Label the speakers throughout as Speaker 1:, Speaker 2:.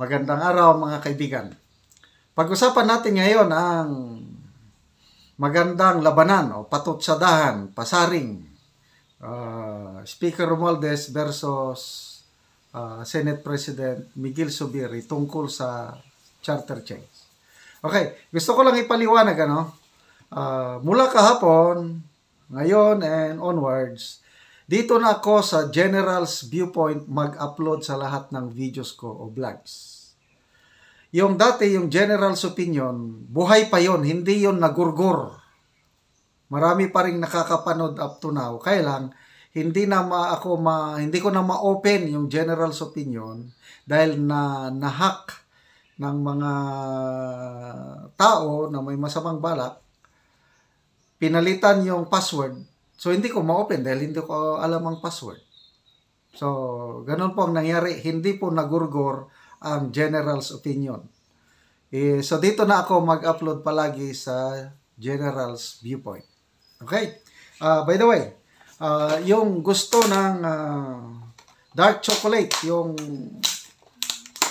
Speaker 1: Magandang araw mga kaibigan. Pag-usapan natin ngayon ang magandang labanan o patutsadahan, pasaring Speaker Romualdez versus Senate President Miguel Zubiri tungkol sa charter change. Okay, gusto ko lang ipaliwanag mula kahapon, ngayon and onwards, dito na ako sa General's Viewpoint mag-upload sa lahat ng videos ko o vlogs. Yung dati, yung General's Opinion, buhay pa yon, hindi yon nagurgur. Marami pa rin nakakapanood up to now. Kaya lang, hindi ko na ma-open yung General's Opinion dahil na-hack ng mga tao na may masamang balak. Pinalitan yung password. So, hindi ko ma-open dahil hindi ko alam ang password. So, ganun po ang nangyari. Hindi po nagurgur ang General's Opinion. So, dito na ako mag-upload palagi sa General's Viewpoint. Okay? By the way, yung gusto ng dark chocolate, yung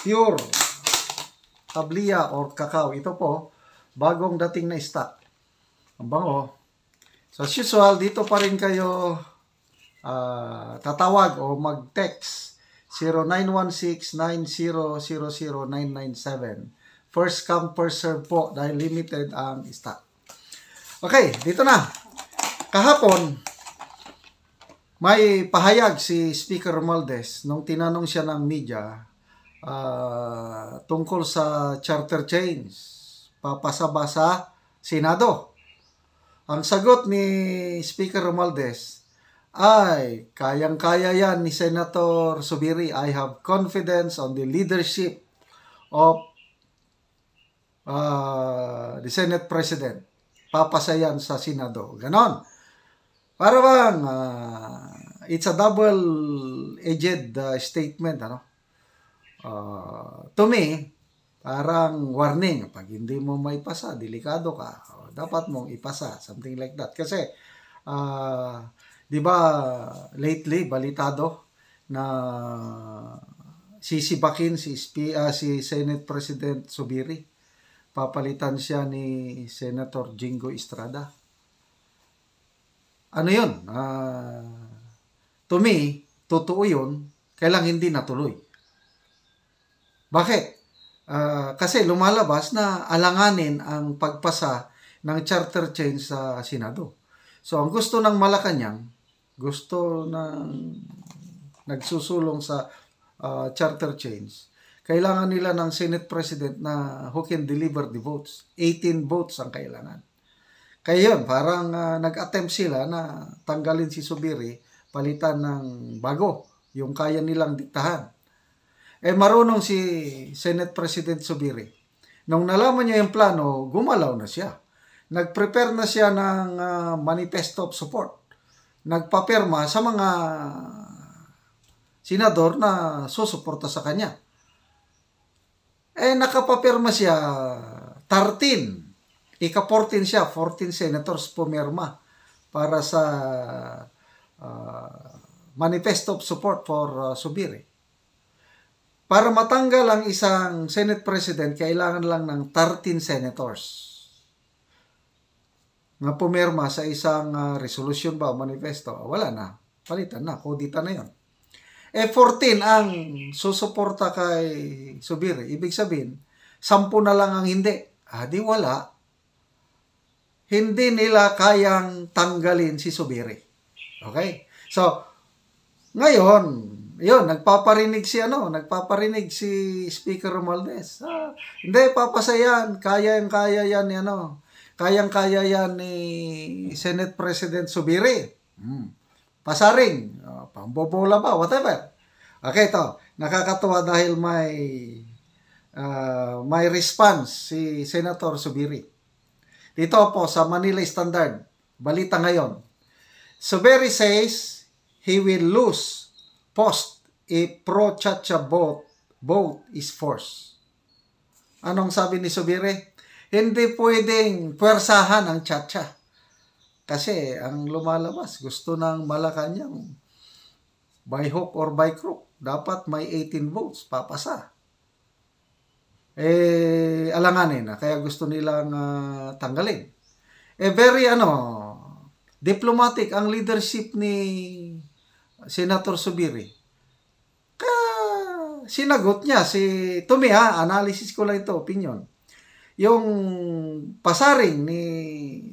Speaker 1: pure tablia or cacao, ito po, bagong dating na stock. Ang bango. So, as usual, dito pa rin kayo tatawag o mag-text 0916-9000-997. First come, first serve po dahil limited ang stock. Okay, dito na. Kahapon, may pahayag si Speaker Romualdez nung tinanong siya ng media tungkol sa charter change. Papasaba sa Senado. Ang sagot ni Speaker Romualdez ay kayang-kaya yan ni Senator Zubiri. I have confidence on the leadership of the Senate President. Papasa yan sa Senado. Ganon. Para bang it's a double-edged statement. To me, parang warning. Pag hindi mo may pasa, delikado ka. Dapat mong ipasa. Something like that. Kasi di ba lately balitado na sisibakin si Senate President Zubiri, papalitan siya ni Senator Jingo Estrada. Ano yun? To me, totoo yun, kailang hindi natuloy. Bakit? Kasi lumalabas na alanganin ang pagpasa ng charter change sa Senado. So, ang gusto ng Malacanang, gusto ng nagsusulong sa charter change, kailangan nila ng Senate President na who can deliver the votes. 18 votes ang kailangan. Kaya yun, parang nag-attempt sila na tanggalin si Zubiri, palitan ng bago, yung kaya nilang diktahan. Marunong si Senate President Zubiri. Nung nalaman niya yung plano, gumalaw na siya. Nag-prepare na siya ng manifesto of support. Nagpapirma sa mga senador na susuporta sa kanya. Nakapapirma siya 13. Ika-14 siya, 14 senators pumirma para sa manifesto of support for Zubiri. Para matanggal ang isang Senate President, kailangan lang ng 13 senators na pumirma sa isang resolution ba o manifesto. Wala na. Palitan na. Kodita na yun. 14 ang susuporta kay Zubiri. Ibig sabihin, 10 na lang ang hindi. Di wala. Hindi nila kayang tanggalin si Zubiri. Okay? So, ngayon, yun, nagpaparinig si Speaker Romualdez. Hindi, papasayan. Kayang-kaya yan, kayang-kaya yan ni Senate President Zubiri. Pasaring, pambobola ba, whatever. Okay, ito. Nakakatuwa dahil may response si Senator Zubiri. Dito po sa Manila Standard, balita ngayon. Zubiri says he will lose post if pro-Chacha vote is forced. Anong sabi ni Zubiri? Hindi pwedeng pwersahan ang Chacha. Kasi ang lumalabas, gusto ng Malacanang by hook or by crook. Dapat may 18 votes, papasa. alanganin na. Kaya gusto nilang tanggalin. Very diplomatic ang leadership ni Senator Zubiri. Kaya sinagot niya to me analysis ko lang ito, opinion. Yung pasaring ni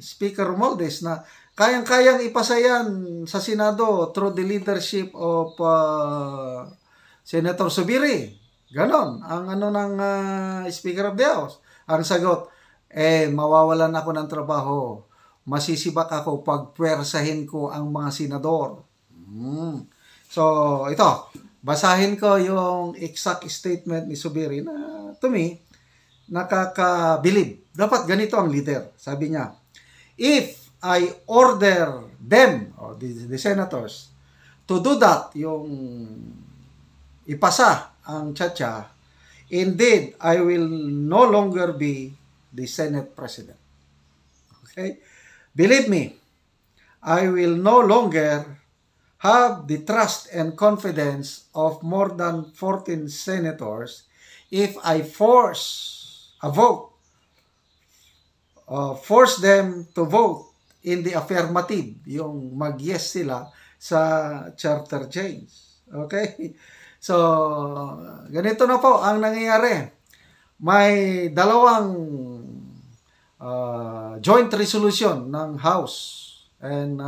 Speaker 1: Speaker Romualdez na kayang-kayang ipasa yan sa Senado through the leadership of Senator Zubiri. Ganon ang ng Speaker of the House. Ang sagot, mawawalan ako ng trabaho. Masisibak ako pag puwersahin ko ang mga senador. So, ito, basahin ko yung exact statement ni Zubiri na to me, nakakabilib. Dapat ganito ang leader. Sabi niya, if I order them, the senators, to do that, yung ipasa ang tsa-tsa, indeed, I will no longer be the Senate President. Okay? Believe me, I will no longer have the trust and confidence of more than 14 senators if I force them to vote in the affirmative, yung mag-yes sila sa charter change. Okay? So, ganito na po ang nangyayari. May dalawang joint resolution ng House and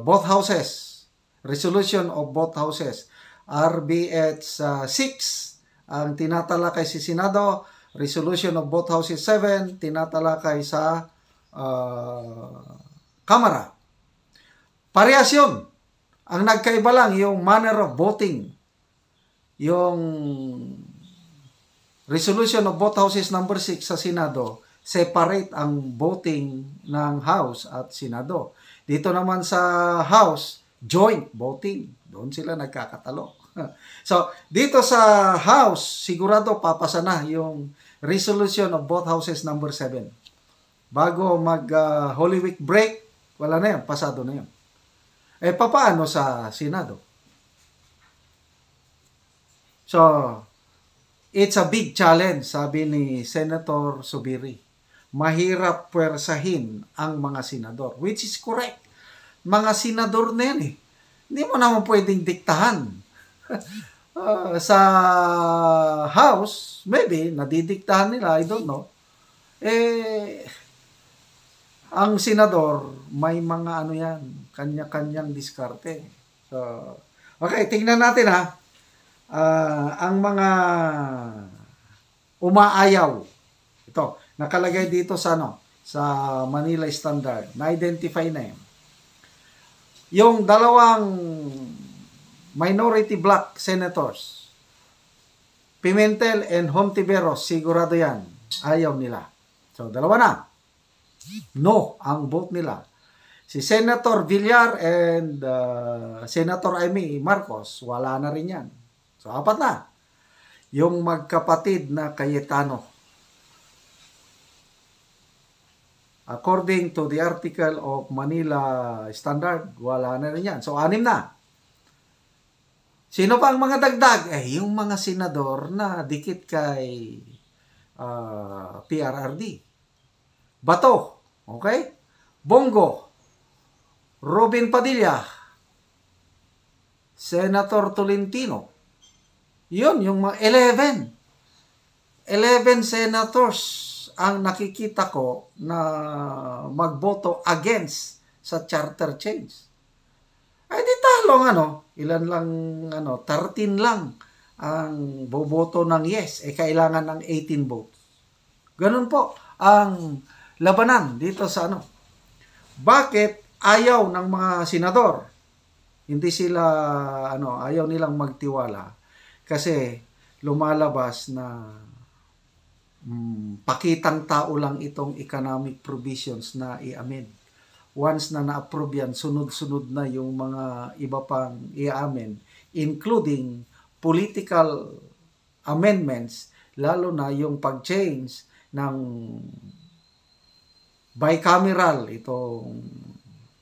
Speaker 1: both houses, resolution of both houses, RBH 6 ang tinatalakay sa Senado, resolution of both houses 7 tinatalakay sa Kamara. Parehas yun. Ang nagkaiba lang yung manner of voting. Yung resolution of both houses number 6 sa Senado, separate ang voting ng House at Senado. Dito naman sa House, joint voting. Doon sila nagkakatalo. So, dito sa House, sigurado papasa na yung resolution of both houses number 7. Bago mag Holy Week break, wala na yan, pasado na yan. Papaano sa Senado? So, it's a big challenge, sabi ni Senator Zubiri. Mahirap puwersahin ang mga senador, which is correct. Mga senador na yan Hindi mo naman pwedeng diktahan. Sa House, maybe, nadidiktahan nila, I don't know. Ang senador, may mga yan, kanya-kanyang diskarte. So, okay, tingnan natin ang mga umaayaw. Ito, nakalagay dito sa Manila Standard. Na-identify na yan. Yung dalawang minority black senators, Pimentel and Hontiveros, sigurado yan. Ayaw nila. So, dalawa na. No, ang vote nila. Si Senator Villar and Senator Amy Marcos, wala na rin yan. So, 4 na. Yung magkapatid na Cayetano. According to the article of Manila Standard, wala na rin yan. So, 6 na. Sino pa ang mga dagdag? Yung mga senador na dikit kay PRRD. Bato, okay? Bongo, Robin Padilla, Senator Tolentino. Yun, yung mga 11 senators ang nakikita ko na magboto against sa charter change. Di talong ilan lang 13 lang ang boboto ng yes, kailangan ng 18 votes. Ganun po ang labanan dito sa Bakit ayaw ng mga senador? Hindi sila ayaw nilang magtiwala kasi lumalabas na pakitang tao lang itong economic provisions na i-amend. Once na na-approve yan, sunod-sunod na yung mga iba pang i-amend, including political amendments, lalo na yung pag-change ng bicameral, itong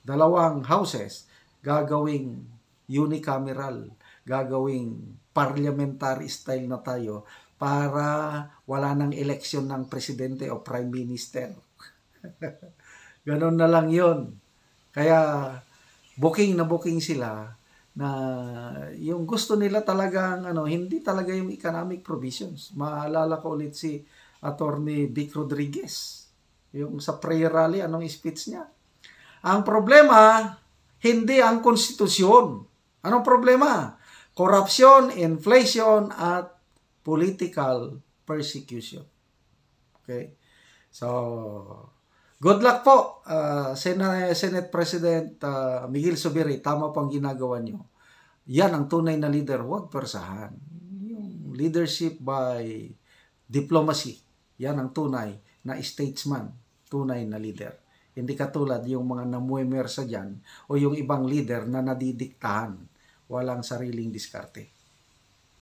Speaker 1: dalawang houses, gagawing unicameral, gagawing parliamentary style na tayo para wala nang eleksyon ng presidente o prime minister. Ganon na lang yon. Kaya booking na booking sila na yung gusto nila talagang hindi talaga yung economic provisions. Maalala ko ulit si Attorney Vic Rodriguez. Yung sa prayer rally, anong speech niya? Ang problema, hindi ang konstitusyon. Anong problema? Corruption, inflation, at political persecution. Okay? So, good luck po, Senate President Miguel Zubiri. Tama po ang ginagawa nyo. Yan ang tunay na leader. Huwag persahan. Yung leadership by diplomacy. Yan ang tunay na statesman. Tunay na leader. Hindi katulad yung mga namuemersa dyan o yung ibang leader na nadidiktahan. Walang sariling diskarte.